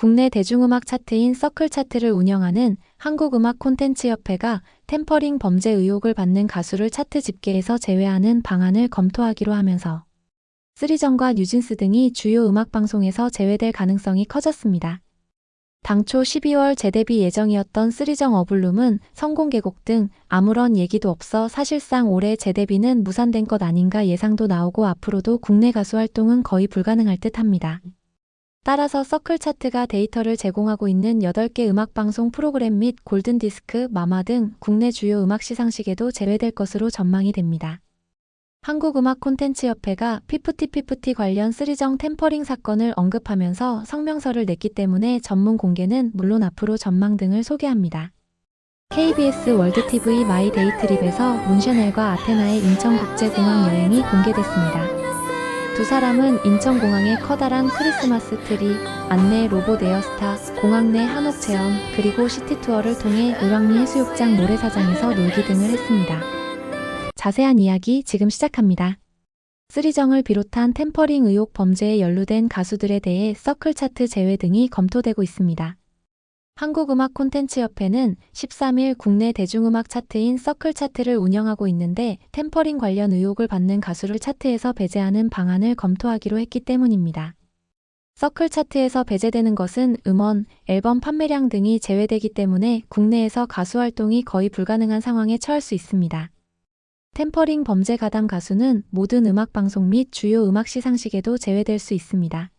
국내 대중음악 차트인 서클 차트를 운영하는 한국음악콘텐츠협회가 템퍼링 범죄 의혹을 받는 가수를 차트 집계에서 제외하는 방안을 검토하기로 하면서 쓰리정과 뉴진스 등이 주요 음악방송에서 제외될 가능성이 커졌습니다. 당초 12월 재데뷔 예정이었던 쓰리정 어블룸은 성공개곡 등 아무런 얘기도 없어 사실상 올해 재데뷔는 무산된 것 아닌가 예상도 나오고 앞으로도 국내 가수 활동은 거의 불가능할 듯합니다. 따라서 서클 차트가 데이터를 제공하고 있는 8개 음악방송 프로그램 및 골든디스크, 마마 등 국내 주요 음악 시상식에도 제외될 것으로 전망이 됩니다. 한국음악콘텐츠협회가 피프티피프티 관련 쓰리정 템퍼링 사건을 언급하면서 성명서를 냈기 때문에 전문 공개는 물론 앞으로 전망 등을 소개합니다. KBS 월드TV 마이데이트립에서 문셔넬과 아테나의 인천국제공항 여행이 공개됐습니다. 두 사람은 인천공항의 커다란 크리스마스 트리, 안내 로봇 에어스타, 공항 내 한옥 체험, 그리고 시티투어를 통해 을왕리 해수욕장 모래사장에서 놀기 등을 했습니다. 자세한 이야기 지금 시작합니다. 쓰리정을 비롯한 템퍼링 의혹 범죄에 연루된 가수들에 대해 서클 차트 제외 등이 검토되고 있습니다. 한국음악콘텐츠협회는 13일 국내 대중음악 차트인 서클 차트를 운영하고 있는데 템퍼링 관련 의혹을 받는 가수를 차트에서 배제하는 방안을 검토하기로 했기 때문입니다. 서클 차트에서 배제되는 것은 음원, 앨범 판매량 등이 제외되기 때문에 국내에서 가수 활동이 거의 불가능한 상황에 처할 수 있습니다. 템퍼링 범죄 가담 가수는 모든 음악방송 및 주요 음악 시상식에도 제외될 수 있습니다.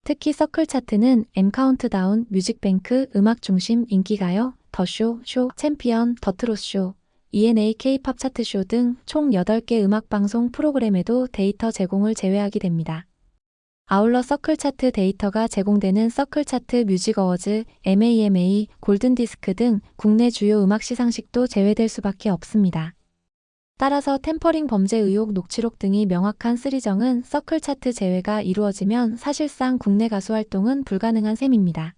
특히 서클 차트는 M카운트다운, 뮤직뱅크, 음악중심, 인기가요, 더쇼, 쇼, 챔피언, 더트롯쇼, ENA K-팝 차트쇼 등 총 8개 음악방송 프로그램에도 데이터 제공을 제외하게 됩니다. 아울러 서클 차트 데이터가 제공되는 서클 차트 뮤직 어워즈, MAMA, 골든디스크 등 국내 주요 음악 시상식도 제외될 수밖에 없습니다. 따라서 템퍼링 범죄 의혹 녹취록 등이 명확한 쓰리정은 서클 차트 제외가 이루어지면 사실상 국내 가수 활동은 불가능한 셈입니다.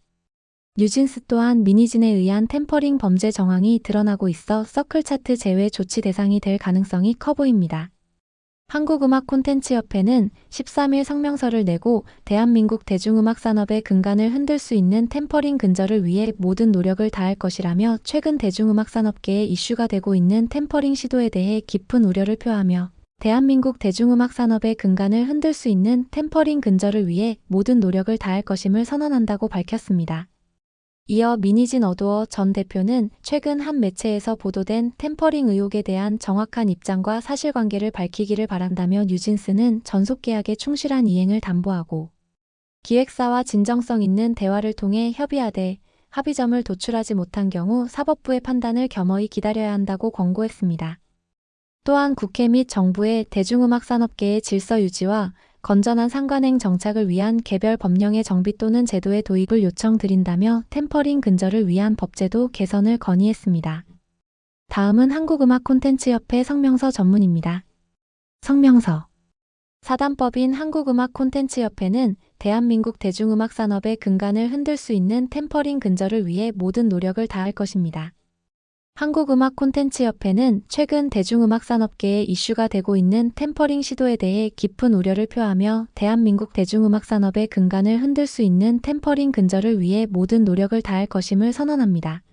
뉴진스 또한 미니진에 의한 템퍼링 범죄 정황이 드러나고 있어 서클 차트 제외 조치 대상이 될 가능성이 커 보입니다. 한국음악콘텐츠협회는 13일 성명서를 내고 대한민국 대중음악 산업의 근간을 흔들 수 있는 템퍼링 근절을 위해 모든 노력을 다할 것이라며 최근 대중음악 산업계에 이슈가 되고 있는 템퍼링 시도에 대해 깊은 우려를 표하며 대한민국 대중음악 산업의 근간을 흔들 수 있는 템퍼링 근절을 위해 모든 노력을 다할 것임을 선언한다고 밝혔습니다. 이어 미니진 어도어 전 대표는 최근 한 매체에서 보도된 템퍼링 의혹에 대한 정확한 입장과 사실관계를 밝히기를 바란다며 뉴진스는 전속계약에 충실한 이행을 담보하고 기획사와 진정성 있는 대화를 통해 협의하되 합의점을 도출하지 못한 경우 사법부의 판단을 겸허히 기다려야 한다고 권고했습니다. 또한 국회 및 정부의 대중음악 산업계의 질서 유지와 건전한 상관행 정착을 위한 개별 법령의 정비 또는 제도의 도입을 요청드린다며 템퍼링 근절을 위한 법제도 개선을 건의했습니다. 다음은 한국음악콘텐츠협회 성명서 전문입니다. 성명서 사단법인 한국음악콘텐츠협회는 대한민국 대중음악 산업의 근간을 흔들 수 있는 템퍼링 근절을 위해 모든 노력을 다할 것입니다. 한국음악콘텐츠협회는 최근 대중음악 산업계에 이슈가 되고 있는 템퍼링 시도에 대해 깊은 우려를 표하며 대한민국 대중음악 산업의 근간을 흔들 수 있는 템퍼링 근절을 위해 모든 노력을 다할 것임을 선언합니다.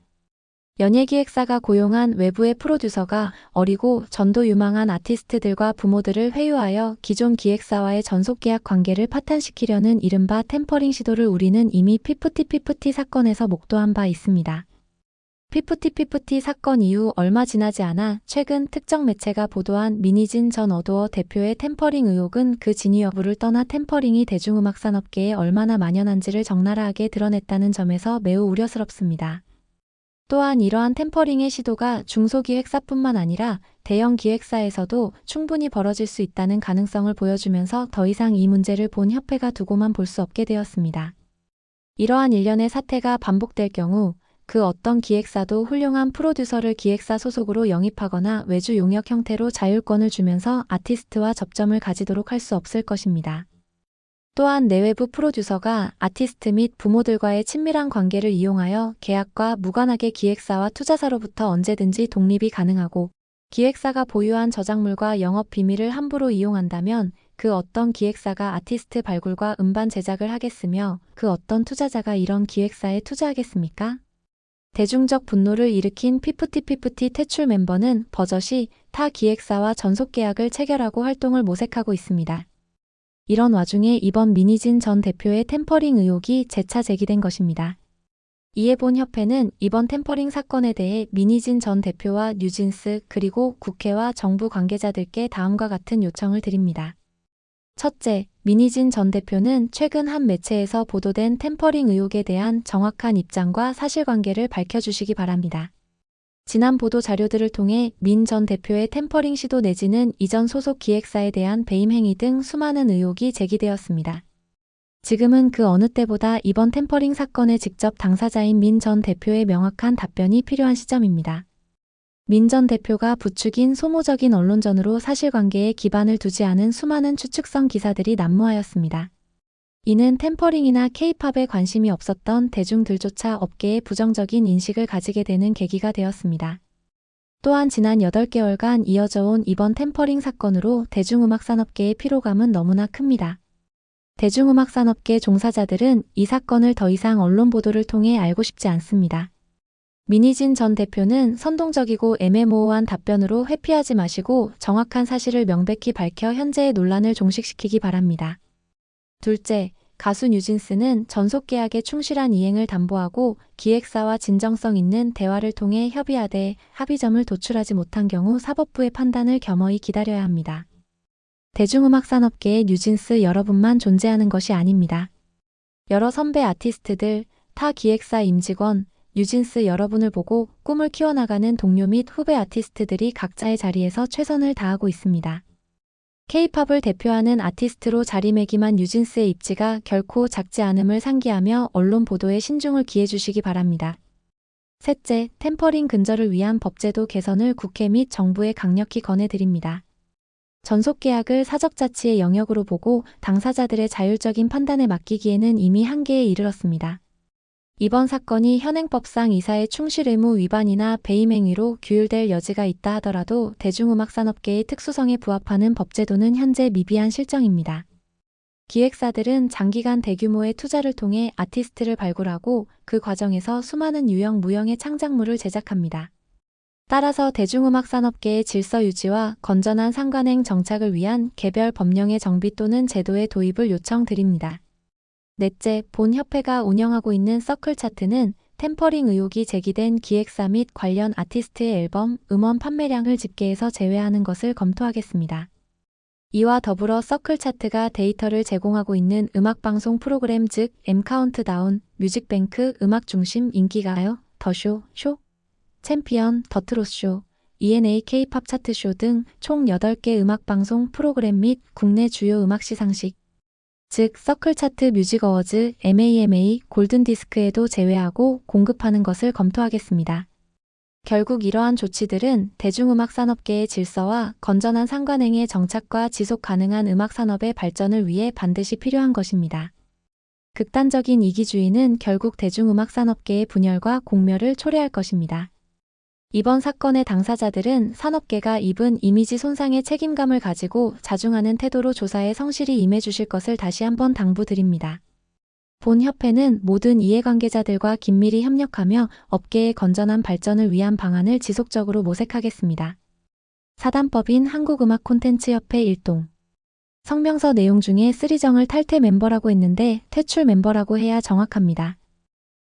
연예기획사가 고용한 외부의 프로듀서가 어리고 전도 유망한 아티스트들과 부모들을 회유하여 기존 기획사와의 전속계약 관계를 파탄시키려는 이른바 템퍼링 시도를 우리는 이미 피프티피프티 사건에서 목도한 바 있습니다. 피프티피프티 사건 이후 얼마 지나지 않아 최근 특정 매체가 보도한 미니진 전 어도어 대표의 템퍼링 의혹은 그 진위 여부를 떠나 템퍼링이 대중음악 산업계에 얼마나 만연한지를 적나라하게 드러냈다는 점에서 매우 우려스럽습니다. 또한 이러한 템퍼링의 시도가 중소기획사뿐만 아니라 대형 기획사에서도 충분히 벌어질 수 있다는 가능성을 보여주면서 더 이상 이 문제를 본 협회가 두고만 볼 수 없게 되었습니다. 이러한 일련의 사태가 반복될 경우 그 어떤 기획사도 훌륭한 프로듀서를 기획사 소속으로 영입하거나 외주 용역 형태로 자율권을 주면서 아티스트와 접점을 가지도록 할 수 없을 것입니다. 또한 내외부 프로듀서가 아티스트 및 부모들과의 친밀한 관계를 이용하여 계약과 무관하게 기획사와 투자사로부터 언제든지 독립이 가능하고 기획사가 보유한 저작물과 영업 비밀을 함부로 이용한다면 그 어떤 기획사가 아티스트 발굴과 음반 제작을 하겠으며 그 어떤 투자자가 이런 기획사에 투자하겠습니까? 대중적 분노를 일으킨 피프티피프티 퇴출 멤버는 버젓이 타 기획사와 전속 계약을 체결하고 활동을 모색하고 있습니다. 이런 와중에 이번 민희진 전 대표의 템퍼링 의혹이 재차 제기된 것입니다. 이에 본 협회는 이번 템퍼링 사건에 대해 민희진 전 대표와 뉴진스 그리고 국회와 정부 관계자들께 다음과 같은 요청을 드립니다. 첫째, 민희진 전 대표는 최근 한 매체에서 보도된 템퍼링 의혹에 대한 정확한 입장과 사실관계를 밝혀주시기 바랍니다. 지난 보도 자료들을 통해 민 전 대표의 템퍼링 시도 내지는 이전 소속 기획사에 대한 배임 행위 등 수많은 의혹이 제기되었습니다. 지금은 그 어느 때보다 이번 템퍼링 사건의 직접 당사자인 민 전 대표의 명확한 답변이 필요한 시점입니다. 민 전 대표가 부추긴 소모적인 언론전으로 사실관계에 기반을 두지 않은 수많은 추측성 기사들이 난무하였습니다. 이는 템퍼링이나 K-팝에 관심이 없었던 대중들조차 업계에 부정적인 인식을 가지게 되는 계기가 되었습니다. 또한 지난 8개월간 이어져 온 이번 템퍼링 사건으로 대중음악 산업계의 피로감은 너무나 큽니다. 대중음악 산업계 종사자들은 이 사건을 더 이상 언론 보도를 통해 알고 싶지 않습니다. 민희진 전 대표는 선동적이고 애매모호한 답변으로 회피하지 마시고 정확한 사실을 명백히 밝혀 현재의 논란을 종식시키기 바랍니다. 둘째, 가수 뉴진스는 전속 계약의 충실한 이행을 담보하고 기획사와 진정성 있는 대화를 통해 협의하되 합의점을 도출하지 못한 경우 사법부의 판단을 겸허히 기다려야 합니다. 대중음악 산업계의 뉴진스 여러분만 존재하는 것이 아닙니다. 여러 선배 아티스트들, 타 기획사 임직원, 뉴진스 여러분을 보고 꿈을 키워나가는 동료 및 후배 아티스트들이 각자의 자리에서 최선을 다하고 있습니다. K-팝을 대표하는 아티스트로 자리매김한 뉴진스의 입지가 결코 작지 않음을 상기하며 언론 보도에 신중을 기해 주시기 바랍니다. 셋째, 템퍼링 근절을 위한 법제도 개선을 국회 및 정부에 강력히 권해드립니다. 전속 계약을 사적자치의 영역으로 보고 당사자들의 자율적인 판단에 맡기기에는 이미 한계에 이르렀습니다. 이번 사건이 현행법상 이사의 충실 의무 위반이나 배임 행위로 규율될 여지가 있다 하더라도 대중음악 산업계의 특수성에 부합하는 법제도는 현재 미비한 실정입니다. 기획사들은 장기간 대규모의 투자를 통해 아티스트를 발굴하고 그 과정에서 수많은 유형 무형의 창작물을 제작합니다. 따라서 대중음악 산업계의 질서 유지와 건전한 상관행 정착을 위한 개별 법령의 정비 또는 제도의 도입을 요청드립니다. 넷째, 본 협회가 운영하고 있는 서클 차트는 템퍼링 의혹이 제기된 기획사 및 관련 아티스트의 앨범, 음원 판매량을 집계해서 제외하는 것을 검토하겠습니다. 이와 더불어 서클 차트가 데이터를 제공하고 있는 음악방송 프로그램 즉 M카운트다운, 뮤직뱅크, 음악중심, 인기가요, 더쇼, 쇼, 챔피언, 더트롯쇼, ENA K-팝 차트쇼 등 총 8개 음악방송 프로그램 및 국내 주요 음악 시상식, 즉 서클 차트 뮤직 어워즈, MAMA, 골든디스크에도 제외하고 공급하는 것을 검토하겠습니다. 결국 이러한 조치들은 대중음악 산업계의 질서와 건전한 상관행의 정착과 지속 가능한 음악 산업의 발전을 위해 반드시 필요한 것입니다. 극단적인 이기주의는 결국 대중음악 산업계의 분열과 공멸을 초래할 것입니다. 이번 사건의 당사자들은 산업계가 입은 이미지 손상의 책임감을 가지고 자중하는 태도로 조사에 성실히 임해주실 것을 다시 한번 당부드립니다. 본 협회는 모든 이해관계자들과 긴밀히 협력하며 업계의 건전한 발전을 위한 방안을 지속적으로 모색하겠습니다. 사단법인 한국음악콘텐츠협회 일동. 성명서 내용 중에 쓰리정을 탈퇴 멤버라고 했는데 퇴출 멤버라고 해야 정확합니다.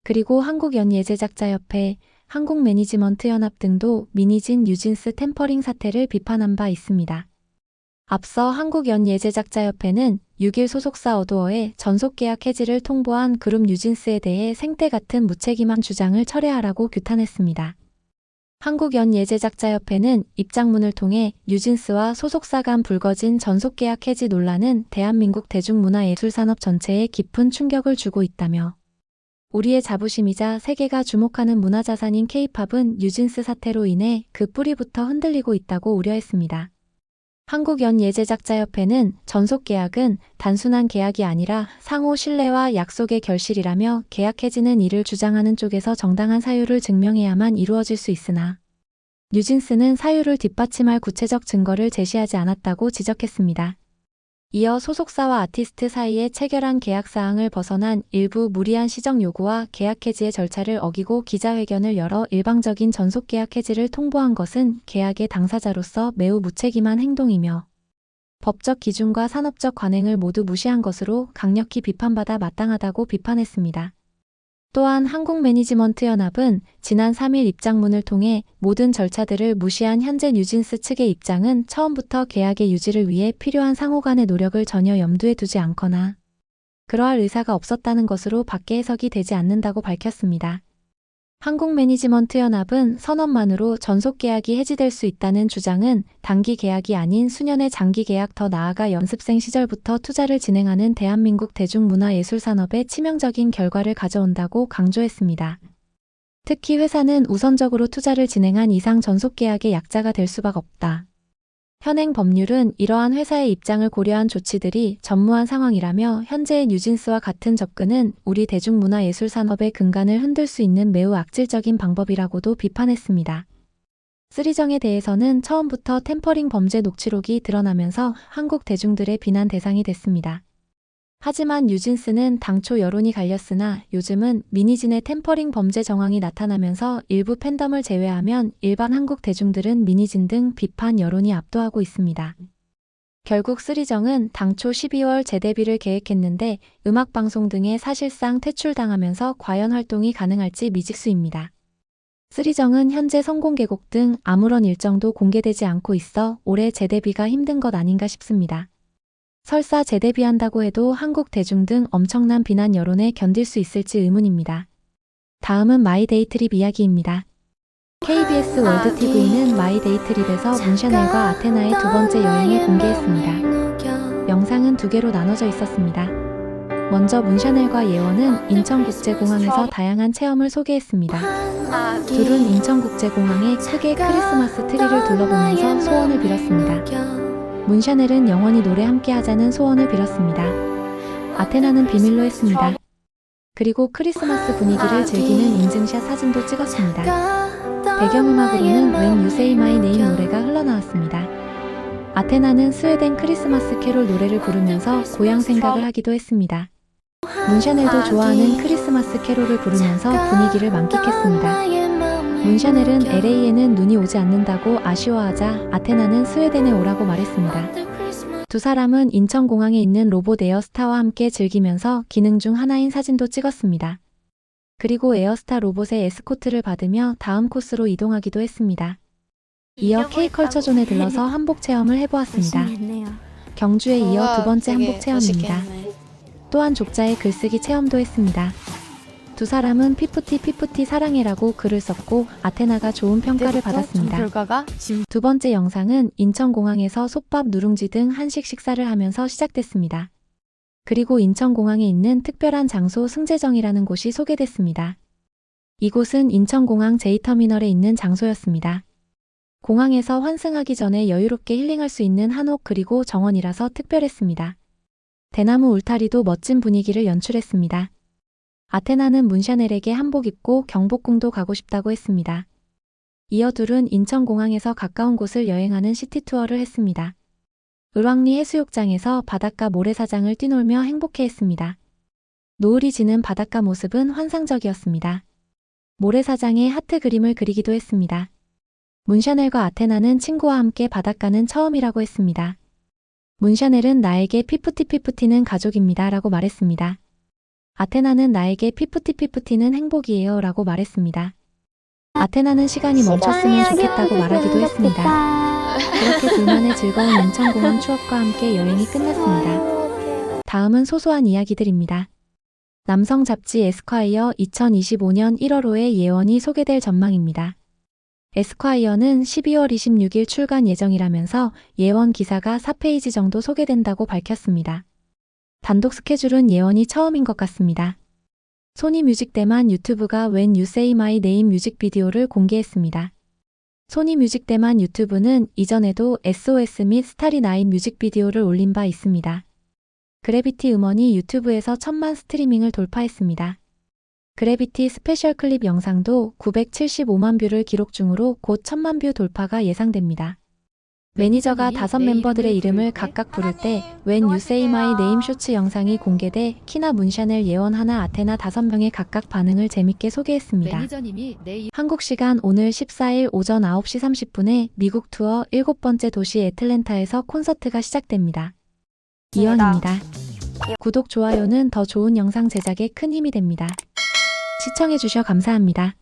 그리고 한국연예제작자협회, 한국매니지먼트연합 등도 민희진 뉴진스 템퍼링 사태를 비판한 바 있습니다. 앞서 한국연예제작자협회는 6일 소속사 어도어의 전속계약 해지를 통보한 그룹 뉴진스에 대해 생떼 같은 무책임한 주장을 철회하라고 규탄했습니다. 한국연예제작자협회는 입장문을 통해 뉴진스와 소속사 간 불거진 전속계약 해지 논란은 대한민국 대중문화예술산업 전체에 깊은 충격을 주고 있다며 우리의 자부심이자 세계가 주목하는 문화자산인 K-팝은 뉴진스 사태로 인해 그 뿌리부터 흔들리고 있다고 우려했습니다. 한국연예제작자협회는 전속계약은 단순한 계약이 아니라 상호 신뢰와 약속의 결실이라며 계약 해지는 이를 주장하는 쪽에서 정당한 사유를 증명해야만 이루어질 수 있으나 뉴진스는 사유를 뒷받침할 구체적 증거를 제시하지 않았다고 지적했습니다. 이어 소속사와 아티스트 사이에 체결한 계약사항을 벗어난 일부 무리한 시정 요구와 계약 해지의 절차를 어기고 기자회견을 열어 일방적인 전속 계약 해지를 통보한 것은 계약의 당사자로서 매우 무책임한 행동이며 법적 기준과 산업적 관행을 모두 무시한 것으로 강력히 비판받아 마땅하다고 비판했습니다. 또한 한국매니지먼트연합은 지난 3일 입장문을 통해 모든 절차들을 무시한 현재 뉴진스 측의 입장은 처음부터 계약의 유지를 위해 필요한 상호간의 노력을 전혀 염두에 두지 않거나 그러할 의사가 없었다는 것으로 밖에 해석이 되지 않는다고 밝혔습니다. 한국매니지먼트연합은 선언만으로 전속계약이 해지될 수 있다는 주장은 단기 계약이 아닌 수년의 장기 계약, 더 나아가 연습생 시절부터 투자를 진행하는 대한민국 대중문화예술산업에 치명적인 결과를 가져온다고 강조했습니다. 특히 회사는 우선적으로 투자를 진행한 이상 전속계약의 약자가 될 수밖에 없다. 현행 법률은 이러한 회사의 입장을 고려한 조치들이 전무한 상황이라며 현재의 뉴진스와 같은 접근은 우리 대중문화예술산업의 근간을 흔들 수 있는 매우 악질적인 방법이라고도 비판했습니다. 쓰리정에 대해서는 처음부터 템퍼링 범죄 녹취록이 드러나면서 한국 대중들의 비난 대상이 됐습니다. 하지만 뉴진스는 당초 여론이 갈렸으나 요즘은 미니진의 템퍼링 범죄 정황이 나타나면서 일부 팬덤을 제외하면 일반 한국 대중들은 미니진 등 비판 여론이 압도하고 있습니다. 결국 쓰리정은 당초 12월 재데뷔를 계획했는데 음악방송 등에 사실상 퇴출당하면서 과연 활동이 가능할지 미직수입니다. 쓰리정은 현재 선공개곡 등 아무런 일정도 공개되지 않고 있어 올해 재데뷔가 힘든 것 아닌가 싶습니다. 설사 재데뷔한다고 해도 한국 대중 등 엄청난 비난 여론에 견딜 수 있을지 의문입니다. 다음은 마이데이트립 이야기입니다. KBS 월드TV는 마이데이트립에서 문샤넬과 아테나의 두 번째 여행을 공개했습니다. 영상은 두 개로 나눠져 있었습니다. 먼저 문샤넬과 예원은 인천국제공항에서 다양한 체험을 소개했습니다. 둘은 인천국제공항에 크게 크리스마스 트리를 둘러보면서 소원을 빌었습니다. 문샤넬은 영원히 노래 함께 하자는 소원을 빌었습니다. 아테나는 비밀로 했습니다. 그리고 크리스마스 분위기를 즐기는 인증샷 사진도 찍었습니다. 배경음악으로는 When You Say My Name 노래가 흘러나왔습니다. 아테나는 스웨덴 크리스마스 캐롤 노래를 부르면서 고향 생각을 하기도 했습니다. 문샤넬도 좋아하는 크리스마스 캐롤을 부르면서 분위기를 만끽했습니다. 문샤넬은 LA에는 눈이 오지 않는다고 아쉬워하자 아테나는 스웨덴에 오라고 말했습니다. 두 사람은 인천공항에 있는 로봇 에어스타와 함께 즐기면서 기능 중 하나인 사진도 찍었습니다. 그리고 에어스타 로봇의 에스코트를 받으며 다음 코스로 이동하기도 했습니다. 이어 K컬처존에 들러서 한복 체험을 해보았습니다. 경주에 이어 두 번째 한복 체험입니다. 또한 족자의 글쓰기 체험도 했습니다. 두 사람은 피프티 사랑해라고 글을 썼고 아테나가 좋은 평가를 받았습니다. 두 번째 영상은 인천공항에서 솥밥, 누룽지 등 한식 식사를 하면서 시작됐습니다. 그리고 인천공항에 있는 특별한 장소 승재정이라는 곳이 소개됐습니다. 이곳은 인천공항 제2터미널에 있는 장소였습니다. 공항에서 환승하기 전에 여유롭게 힐링할 수 있는 한옥 그리고 정원이라서 특별했습니다. 대나무 울타리도 멋진 분위기를 연출했습니다. 아테나는 문샤넬에게 한복 입고 경복궁도 가고 싶다고 했습니다. 이어 둘은 인천공항에서 가까운 곳을 여행하는 시티투어를 했습니다. 을왕리 해수욕장에서 바닷가 모래사장을 뛰놀며 행복해했습니다. 노을이 지는 바닷가 모습은 환상적이었습니다. 모래사장에 하트 그림을 그리기도 했습니다. 문샤넬과 아테나는 친구와 함께 바닷가는 처음이라고 했습니다. 문샤넬은 나에게 피프티는 가족입니다 라고 말했습니다. 아테나는 나에게 피프티는 행복이에요 라고 말했습니다. 아테나는 시간이 멈췄으면 좋겠다고 말하기도 했습니다. 그렇게 둘만의 즐거운 인천공항 추억과 함께 여행이 끝났습니다. 다음은 소소한 이야기들입니다. 남성 잡지 에스콰이어 2025년 1월호의 예원이 소개될 전망입니다. 에스콰이어는 12월 26일 출간 예정이라면서 예원 기사가 4페이지 정도 소개된다고 밝혔습니다. 단독 스케줄은 예원이 처음인 것 같습니다. 소니 뮤직대만 유튜브가 When You Say My Name 뮤직비디오를 공개했습니다. 소니 뮤직대만 유튜브는 이전에도 SOS 및 스타리9 뮤직비디오를 올린 바 있습니다. 그래비티 음원이 유튜브에서 1000만 스트리밍을 돌파했습니다. 그래비티 스페셜 클립 영상도 975만 뷰를 기록 중으로 곧 1000만 뷰 돌파가 예상됩니다. 매니저가 5멤버들의 이름을 각각 부를 때 When You Say My Name 쇼츠 영상이 공개돼 키나 문샤넬, 예원, 하나, 아테나 5명의 각각 반응을 재밌게 소개했습니다. 매니저님이 한국 시간 오늘 14일 오전 9시 30분에 미국 투어 7번째 도시 애틀랜타에서 콘서트가 시작됩니다. 이원입니다. 구독, 좋아요는 더 좋은 영상 제작에 큰 힘이 됩니다. 시청해주셔 감사합니다.